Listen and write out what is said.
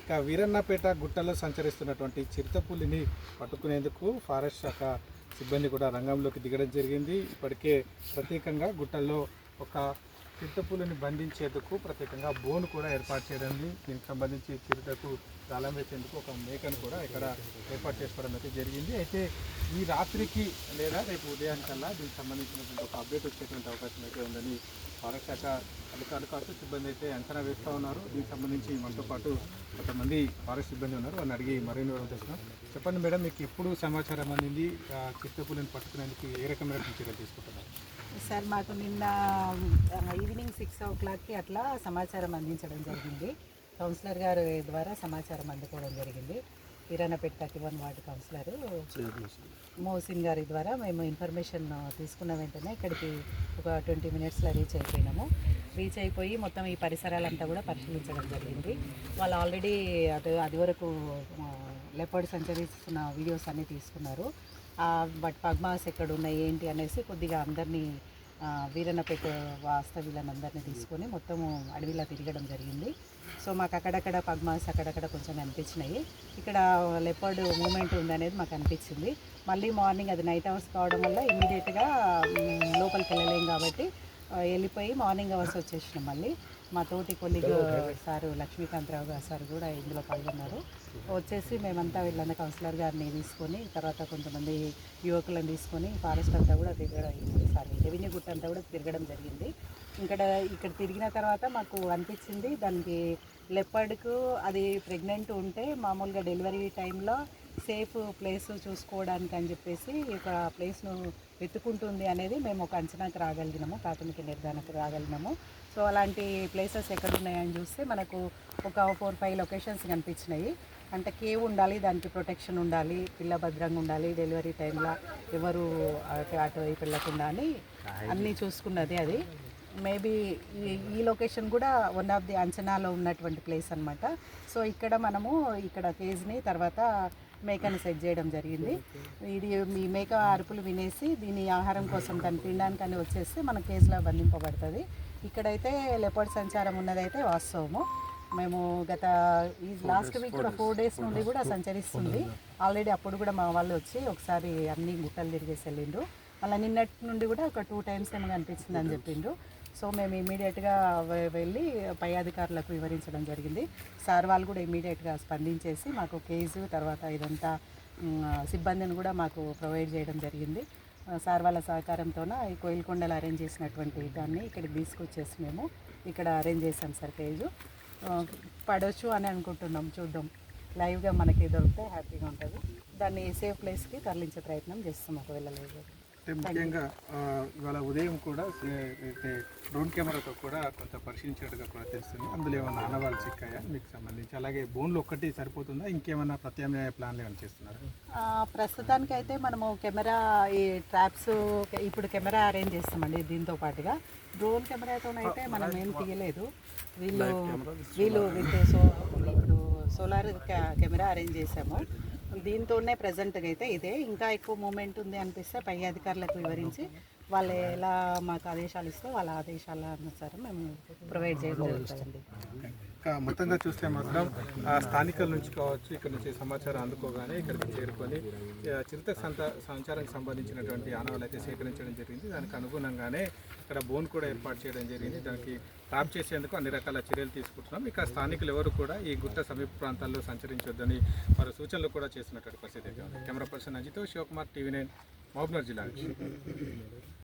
ఇక వీరన్నపేట గుట్టలో సంచరిస్తున్నటువంటి చిరుతపులిని పట్టుకునేందుకు ఫారెస్ట్ శాఖ సిబ్బంది కూడా రంగంలోకి దిగడం జరిగింది. ఇప్పటికే ప్రత్యేకంగా గుట్టల్లో ఒక చిరుతపులిని బంధించేందుకు ప్రత్యేకంగా బోన్ కూడా ఏర్పాటు చేయడం, దీనికి సంబంధించి చిరుతకు గాలం వేసేందుకు ఒక మేకను కూడా ఇక్కడ ఏర్పాటు చేసుకోవడం అయితే జరిగింది. అయితే ఈ రాత్రికి లేదా రేపు ఉదయానికల్లా దీనికి సంబంధించినటువంటి ఒక అప్డేట్ వచ్చేటువంటి అవకాశం అయితే ఉందని ఫారెస్ట్ శాఖ అధికారులు కావచ్చు సిబ్బంది అయితే అంచనా వేస్తూ ఉన్నారు. దీనికి సంబంధించి మనతో పాటు కొంతమంది ఫారెస్ట్ సిబ్బంది ఉన్నారు, వాళ్ళని అడిగి మరిన్ని వివరాలు తెలుసుకున్నాం. చెప్పండి మేడం, మీకు ఎప్పుడు సమాచారం అందింది? చిరుతపులిని పట్టుకునేందుకు ఏ రకమైన చర్యలు తీసుకుంటున్నారు? సార్ మాకు నిన్న ఈవినింగ్ 6 o'clockకి అట్లా సమాచారం అందించడం జరిగింది. కౌన్సిలర్ గారు ద్వారా సమాచారం అందుకోవడం జరిగింది. వీరన్నపేట 31 వార్డు కౌన్సిలర్ మోహసిన్ గారి ద్వారా మేము ఇన్ఫర్మేషన్ తీసుకున్న వెంటనే ఇక్కడికి ఒక 20 minutesలో రీచ్ అయిపోయి మొత్తం ఈ పరిసరాలంతా కూడా పరిశీలించడం జరిగింది. వాళ్ళు ఆల్రెడీ అది వరకు లెపర్డ్ సంచరిస్తున్న వీడియోస్ అన్నీ తీసుకున్నారు. బట్ పగ్మాస్ ఎక్కడ ఉన్నాయి ఏంటి అనేసి కొద్దిగా అందరినీ వీరన్నపేట వాస్తవ్యులను అందరినీ తీసుకొని మొత్తము అడవిలో తిరగడం జరిగింది. సో మాకు అక్కడక్కడ పగ్మాస్ అక్కడక్కడ కొంచెం అనిపించినాయి. ఇక్కడ లెపర్డ్ మూమెంట్ ఉందనేది మాకు అనిపించింది. మళ్ళీ మార్నింగ్ అది నైట్ అవర్స్ కావడం వల్ల ఇమీడియట్గా లోపలికి వెళ్ళలేం కాబట్టి వెళ్ళిపోయి మార్నింగ్ అవర్స్ వచ్చేసినాం. మళ్ళీ మా తోటి కొలీగ్ సారు లక్ష్మీకాంతరావు గారు సార్ కూడా ఇందులో పాల్గొన్నారు. వచ్చేసి మేమంతా వీళ్ళన్న కౌన్సిలర్ గారిని తీసుకొని తర్వాత కొంతమంది యువకులను తీసుకొని ఫారెస్ట్ అంతా కూడా రెవెన్యూ గుట్ట అంతా కూడా తిరగడం జరిగింది. ఇక్కడ తిరిగిన తర్వాత మాకు అనిపించింది దానికి లెపర్డ్కు అది ప్రెగ్నెంట్ ఉంటే మామూలుగా డెలివరీ టైంలో సేఫ్ ప్లేస్ చూసుకోవడానికి అని చెప్పేసి ఒక ప్లేస్ను వెతుకుంటుంది అనేది మేము ఒక అంచనాకు రాగలిగినాము, ప్రాథమిక నిర్ధారణకు రాగలిగినాము. సో అలాంటి ప్లేసెస్ ఎక్కడున్నాయని చూస్తే మనకు ఒక 4-5 లొకేషన్స్ కనిపించినాయి. అంటే కేవ్ ఉండాలి, దానికి ప్రొటెక్షన్ ఉండాలి, పిల్ల భద్రంగా ఉండాలి, డెలివరీ టైంలో ఎవరు అటువైపు వెళ్ళకుండా అని అన్నీ చూసుకున్నది. అది మేబీ ఈ లొకేషన్ కూడా వన్ ఆఫ్ ది అంచనాలో ఉన్నటువంటి ప్లేస్ అనమాట. సో ఇక్కడ కేజ్ని తర్వాత మేకని సెట్ చేయడం జరిగింది. ఇది మీ మేక అరుపులు వినేసి దీని ఆహారం కోసం దాన్ని తినడానికని వచ్చేసి మన కేసులో బంధింపబడుతుంది. ఇక్కడైతే లెపర్డ్ సంచారం ఉన్నదైతే వాస్తవము. మేము ఈ లాస్ట్ వీక్ కూడా 4 days నుండి కూడా సంచరిస్తుంది. ఆల్రెడీ అప్పుడు కూడా మా వాళ్ళు వచ్చి ఒకసారి అన్ని గుట్టలు తిరిగేసి వెళ్ళిండ్రు. మళ్ళీ నిన్నటి నుండి కూడా ఒక 2 times ఏమో కనిపించింది అని చెప్పిండ్రు. సో మేము ఇమీడియట్గా వెళ్ళి పై అధికారులకు వివరించడం జరిగింది. సార్ వాళ్ళు కూడా ఇమీడియట్గా స్పందించేసి మాకు కేసు తర్వాత ఇదంతా సిబ్బందిని కూడా మాకు ప్రొవైడ్ చేయడం జరిగింది. సార్ వాళ్ళ సహకారంతోన ఈ కోయిల్కొండలో అరేంజ్ చేసినటువంటి దాన్ని ఇక్కడికి తీసుకొచ్చేసి మేము ఇక్కడ అరేంజ్ చేసాం సార్. కేజు పడవచ్చు అని అనుకుంటున్నాం, చూద్దాం. లైవ్గా మనకి దొరికితే హ్యాపీగా ఉంటుంది. దాన్ని సేఫ్ ప్లేస్కి తరలించే ప్రయత్నం చేస్తాం ఒకవేళ లేదు. ముఖ్యంగా ఇవాళ ఉదయం కూడా డ్రోన్ కెమెరాతో కూడా కొంత పరిశీలించినట్టుగా కూడా తెలుస్తుంది. అందులో ఏమైనా ఆనవాళ్ళు చిక్కాయా మీకు సంబంధించి? అలాగే బోన్లు ఒక్కటి సరిపోతుందా, ఇంకేమైనా ప్రత్యామ్నాయ ప్లాన్లు ఏమైనా చేస్తున్నారు? ప్రస్తుతానికైతే మనము కెమెరా ఈ ట్రాప్స్ ఇప్పుడు కెమెరా అరేంజ్ చేస్తామండి. దీంతో పాటుగా డ్రోన్ కెమెరాతోనైతే మనం ఏం తీయలేదు. వీళ్ళు ఇప్పుడు సోలార్ కెమెరా అరేంజ్ చేసాము. దీంతోనే ప్రజెంట్గా అయితే ఇదే. ఇంకా ఎక్కువ మూమెంట్ ఉంది అనిపిస్తే పై అధికారులకు వివరించి వాళ్ళు ఎలా మాకు ఆదేశాలు ఇస్తే వాళ్ళ ఆదేశాల అనుసారం మేము ప్రొవైడ్ చేయడం జరుగుతుందండి. మొత్తంగా చూస్తే మాత్రం స్థానికుల నుంచి కావచ్చు, ఇక్కడ నుంచి సమాచారం అందుకోగానే ఇక్కడికి చేరుకొని చిరుత సంచారానికి సంబంధించినటువంటి ఆనవాళ్ళు అయితే సేకరించడం జరిగింది. దానికి అనుగుణంగానే ఇక్కడ బోన్ కూడా ఏర్పాటు చేయడం జరిగింది. దానికి ట్రాప్ చేసేందుకు అన్ని రకాల చర్యలు తీసుకుంటున్నాం. ఇక స్థానికులు ఎవరు కూడా ఈ గుట్ట సమీప ప్రాంతాల్లో సంచరించొద్దని వారు సూచనలు కూడా చేస్తున్నటువంటి పరిస్థితి. కెమెరా పర్సన్ అజితో, శివకుమార్, TV9, మహబూబ్నగర్ జిల్లా నుంచి.